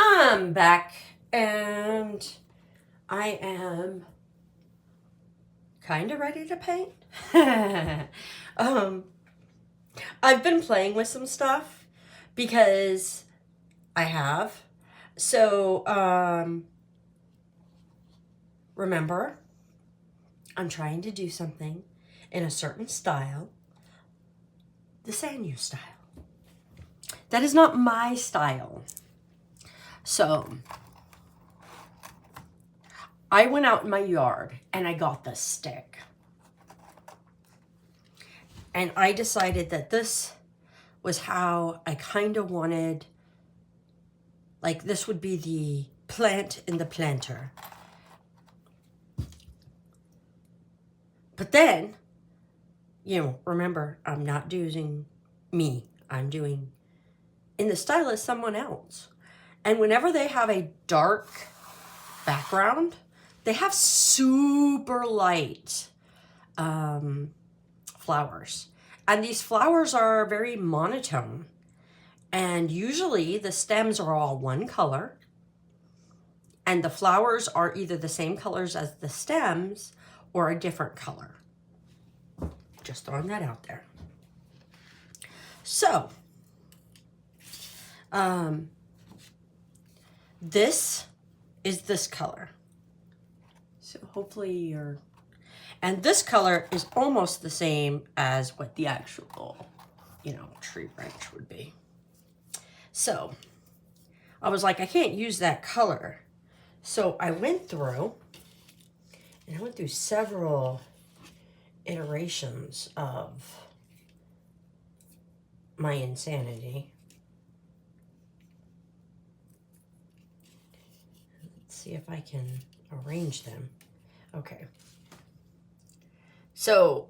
I'm back and I am kind of ready to paint. um, I've been playing with some stuff because I have. So, remember, I'm trying to do something in a certain style, the Sanyu style. That is not my style. So, I went out in my yard and I got this stick. And I decided that this was how I kind of wanted, like this would be the plant in the planter. But then, remember, I'm not doing me. I'm doing in the style of someone else. And whenever they have a dark background, they have super light flowers. And these flowers are very monotone. And usually the stems are all one color. And the flowers are either the same colors as the stems or a different color. Just throwing that out there. So, this is this color. So hopefully you're... And this color is almost the same as what the actual, tree branch would be. So I was like, I can't use that color. So I went through several iterations of my insanity. Let's see if I can arrange them. Okay. So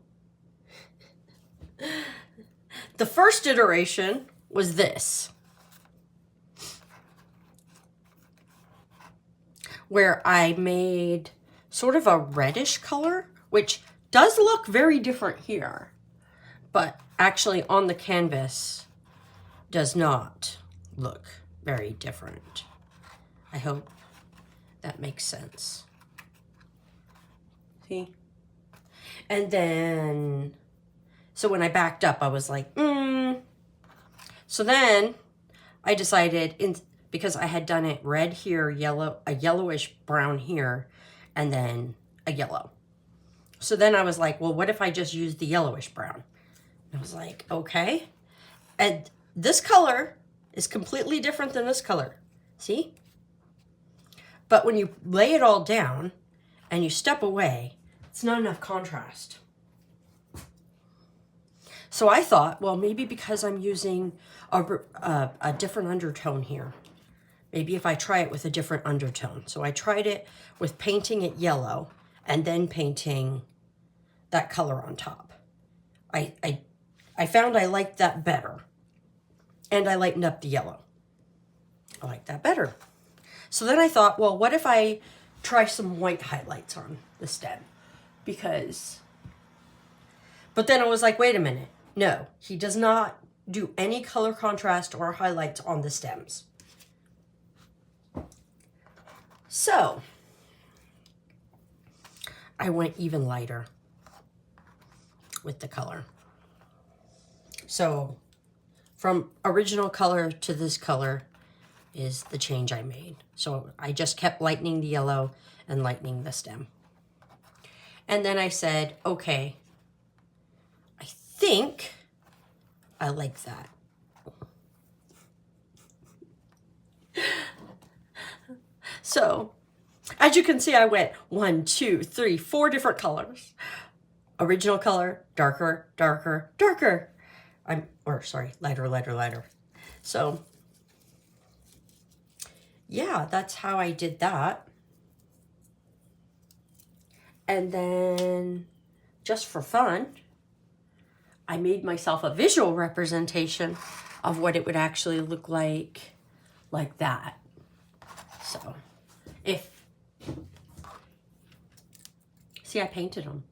the first iteration was this, where I made sort of a reddish color, which does look very different here, but actually on the canvas does not look very different. I hope that makes sense. See? And then, so when I backed up, I was like, So then I decided, because I had done it red here, yellow, a yellowish brown here, and then a yellow. So then I was like, well, what if I just use the yellowish brown? And I was like, okay. And this color is completely different than this color. See? But when you lay it all down and you step away, it's not enough contrast. So I thought, well, maybe because I'm using a different undertone here, maybe if I try it with a different undertone. So I tried it with painting it yellow and then painting that color on top. I found I liked that better. And I lightened up the yellow. I like that better. So then I thought, well, what if I try some white highlights on the stem? But then I was like, wait a minute. No, he does not do any color contrast or highlights on the stems. So I went even lighter with the color. So from original color to this color is the change I made. So I just kept lightening the yellow and lightening the stem. And then I said, okay, I think I like that. So, as you can see, I went 1, 2, 3, 4 different colors. Original color, darker, darker, darker. Lighter, lighter, lighter. So, yeah, that's how I did that. And then, just for fun, I made myself a visual representation of what it would actually look like that. So, see, I painted them.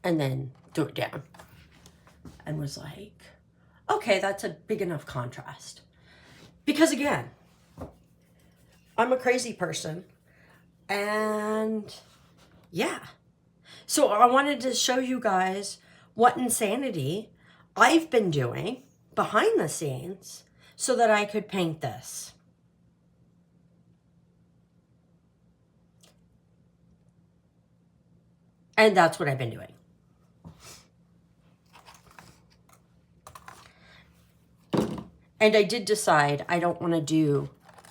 And then threw it down. And was like, okay, that's a big enough contrast. Because again, I'm a crazy person. And yeah. So I wanted to show you guys what insanity I've been doing behind the scenes so that I could paint this. And that's what I've been doing. And I did decide I don't want to do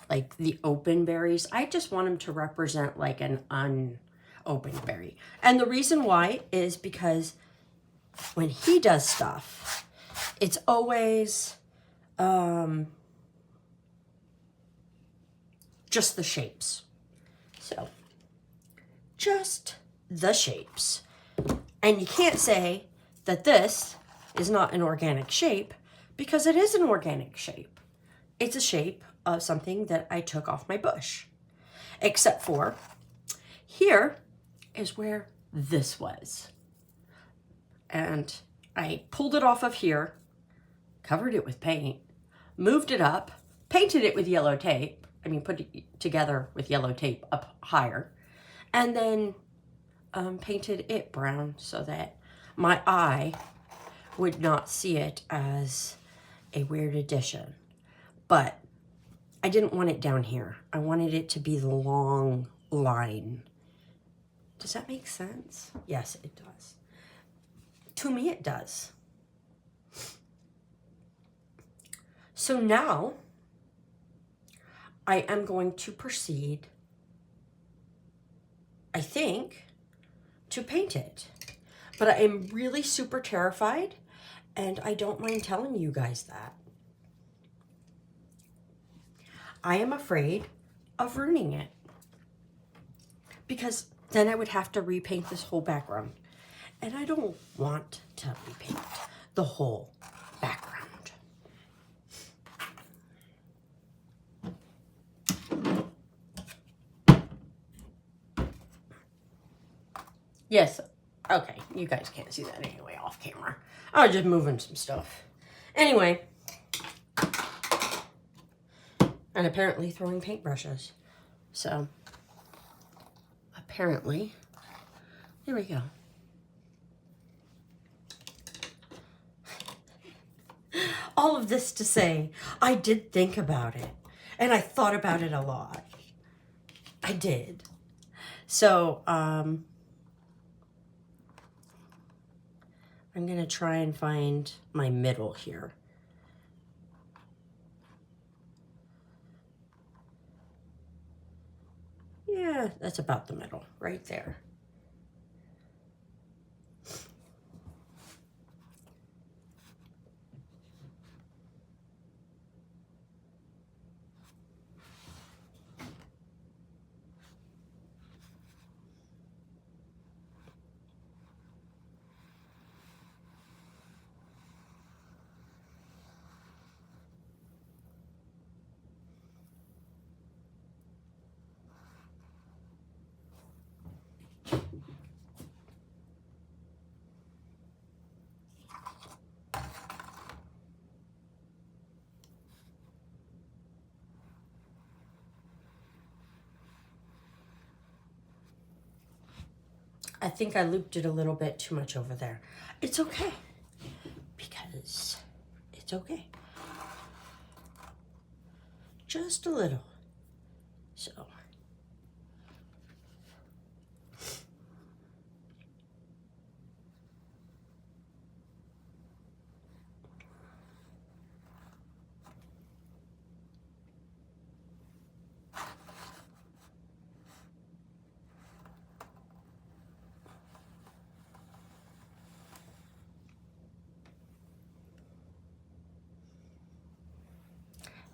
like the open berries. I just want them to represent like an unopened berry. And the reason why is because when he does stuff, it's always just the shapes. So just the shapes. And you can't say that this is not an organic shape because it is an organic shape. It's a shape of something that I took off my bush. Except for here is where this was. And I pulled it off of here, covered it with paint, moved it up, painted it with yellow tape. I mean, put it together with yellow tape up higher. And then painted it brown so that my eye would not see it as a weird addition. But I didn't want it down here. I wanted it to be the long line. Does that make sense? Yes, it does. To me, it does. So now I am going to proceed, I think, to paint it. But I am really super terrified, and I don't mind telling you guys that. I am afraid of ruining it because then I would have to repaint this whole background. And I don't want to repaint the whole background. Yes, okay, you guys can't see that anyway off camera. I was just moving some stuff. Anyway, and apparently throwing paintbrushes. So, apparently, there we go. All of this to say, I did think about it. And I thought about it a lot. I did. So, I'm going to try and find my middle here. Yeah, that's about the middle, right there. I think I looped it a little bit too much over there. It's okay, because it's okay. Just a little. So.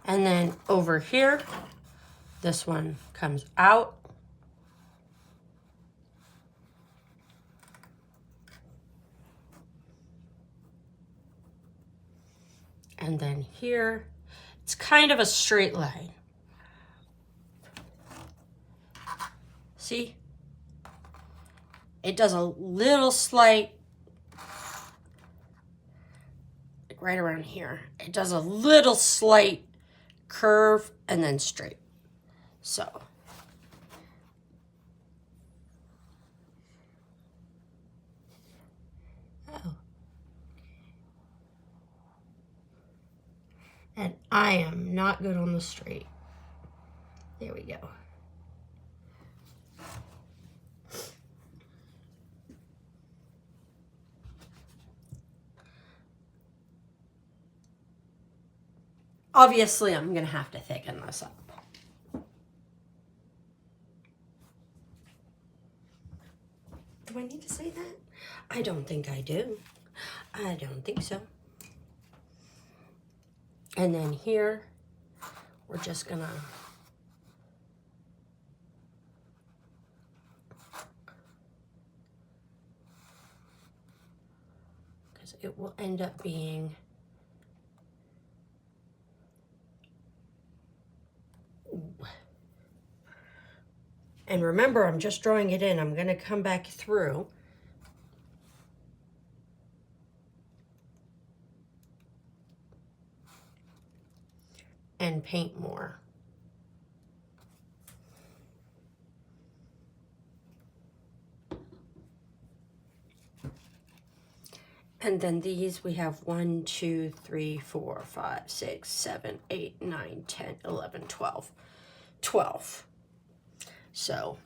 And then over here, this one comes out. And then here, it's kind of a straight line. See? It does a little slight, like right around here, it does a little slight curve, and then straight. So. Oh. And I am not good on the straight. There we go. Obviously, I'm going to have to thicken this up. Do I need to say that? I don't think I do. I don't think so. And then here, we're just going to because it will end up being and remember, I'm just drawing it in. I'm going to come back through and paint more. And then these we have 1, 2, 3, 4, 5, 6, 7, 8, 9, 10, 11, 12. 12. So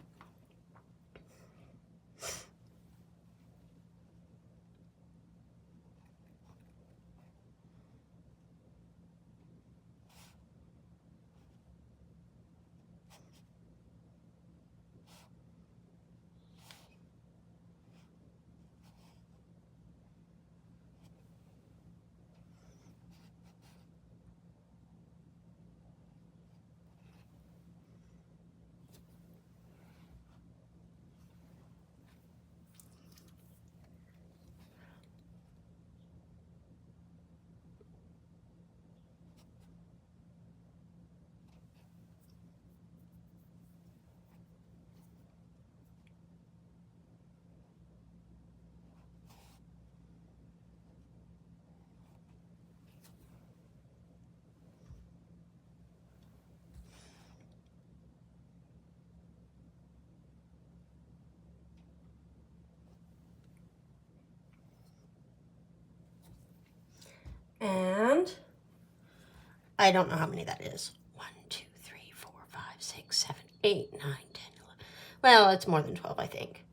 and I don't know how many that is. 1, 2, 3, 4, 5, 6, 7, 8, 9, 10, 11. Well, it's more than 12, I think.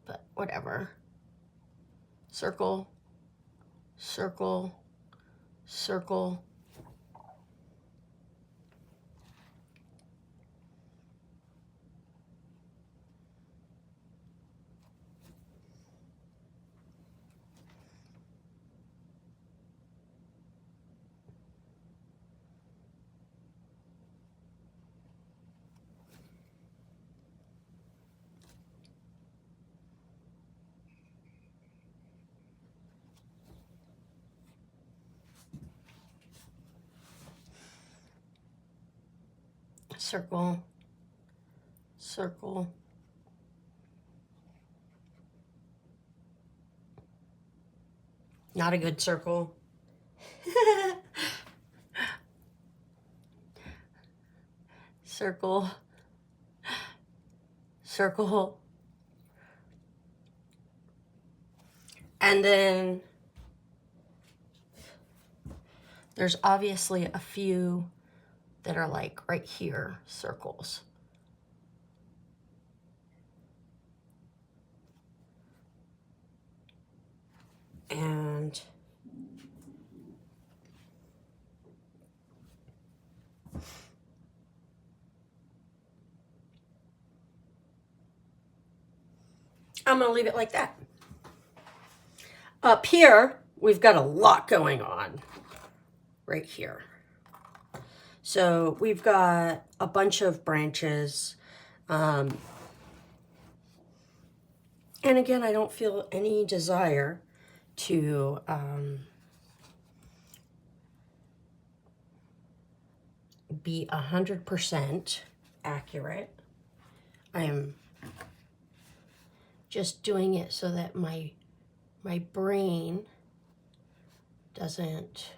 But whatever. Circle, circle, circle. Circle, circle. Not a good circle. Circle, circle. And then there's obviously a few that are like right here, circles. And I'm going to leave it like that. Up here, we've got a lot going on right here. So we've got a bunch of branches. And again, I don't feel any desire to be 100% accurate. I am just doing it so that my brain doesn't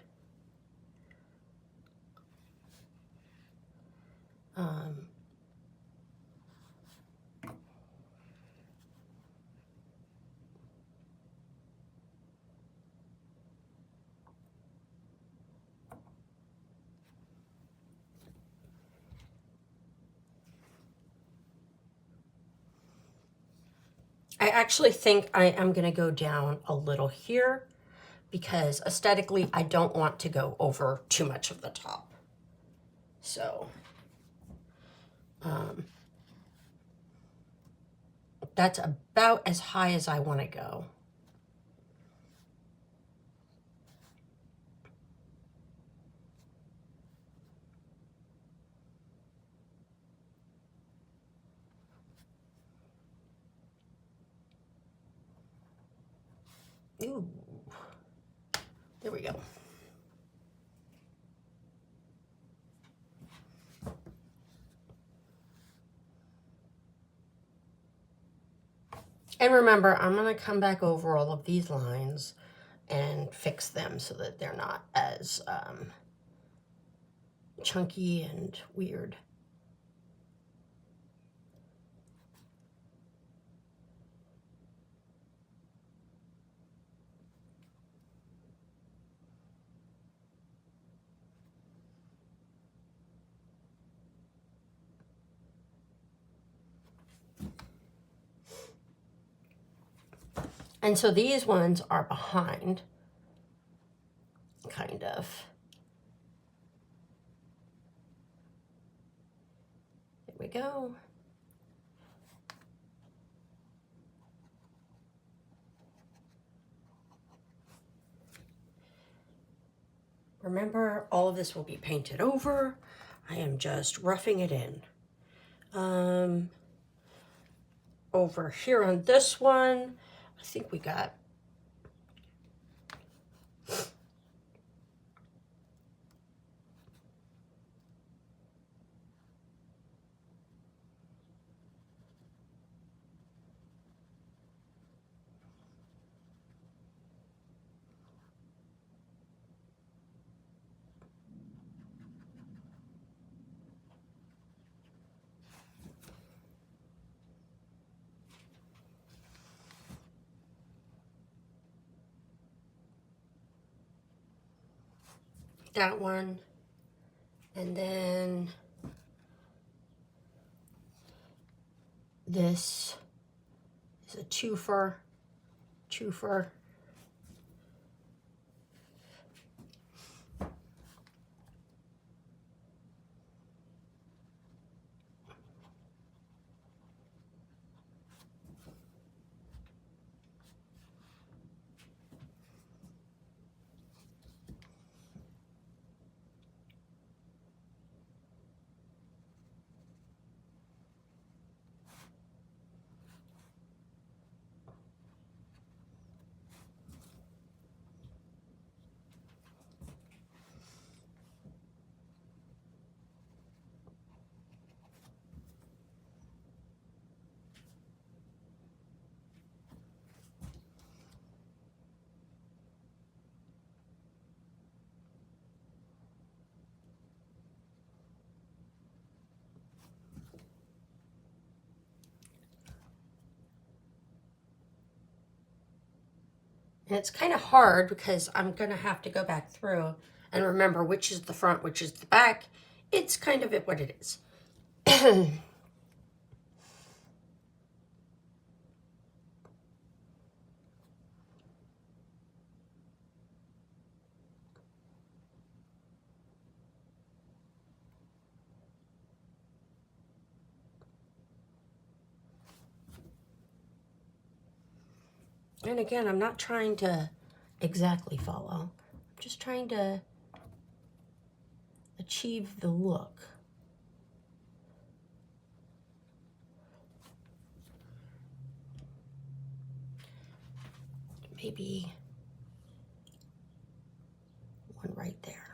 I actually think I am going to go down a little here because aesthetically I don't want to go over too much of the top. So that's about as high as I want to go. Ooh, there we go. And remember, I'm going to come back over all of these lines and fix them so that they're not as chunky and weird. And so these ones are behind, kind of. There we go. Remember, all of this will be painted over. I am just roughing it in. Over here on this one, I think we got that one, and then this is a twofer. And it's kind of hard because I'm going to have to go back through and remember which is the front, which is the back. It's kind of what it is. And again, I'm not trying to exactly follow. I'm just trying to achieve the look. Maybe one right there.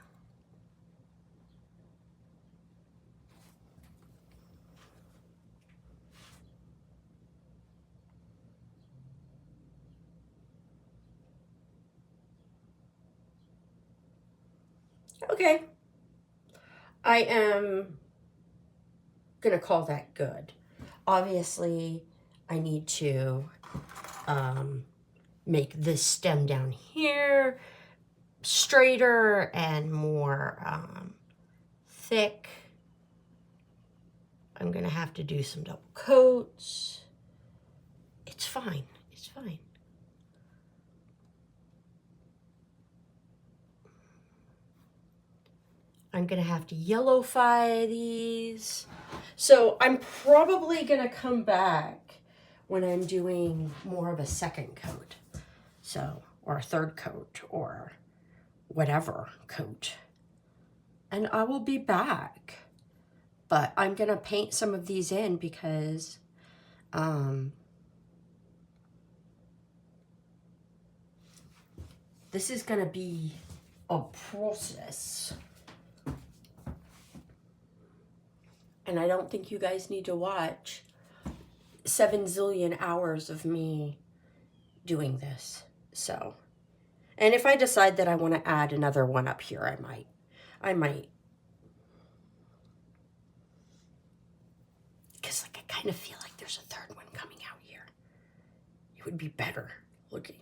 Okay. I am going to call that good. Obviously, I need to make this stem down here straighter and more thick. I'm going to have to do some double coats. It's fine. It's fine. I'm going to have to yellowify these. So I'm probably going to come back when I'm doing more of a second coat. So, or a third coat or whatever coat. And I will be back. But I'm going to paint some of these in because this is going to be a process. And I don't think you guys need to watch 7 zillion hours of me doing this. So, and if I decide that I want to add another one up here, I might. Because like I kind of feel like there's a third one coming out here. It would be better looking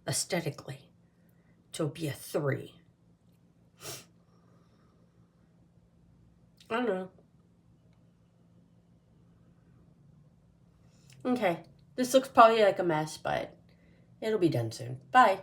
aesthetically to be a 3. I don't know. Okay, this looks probably like a mess, but it'll be done soon. Bye.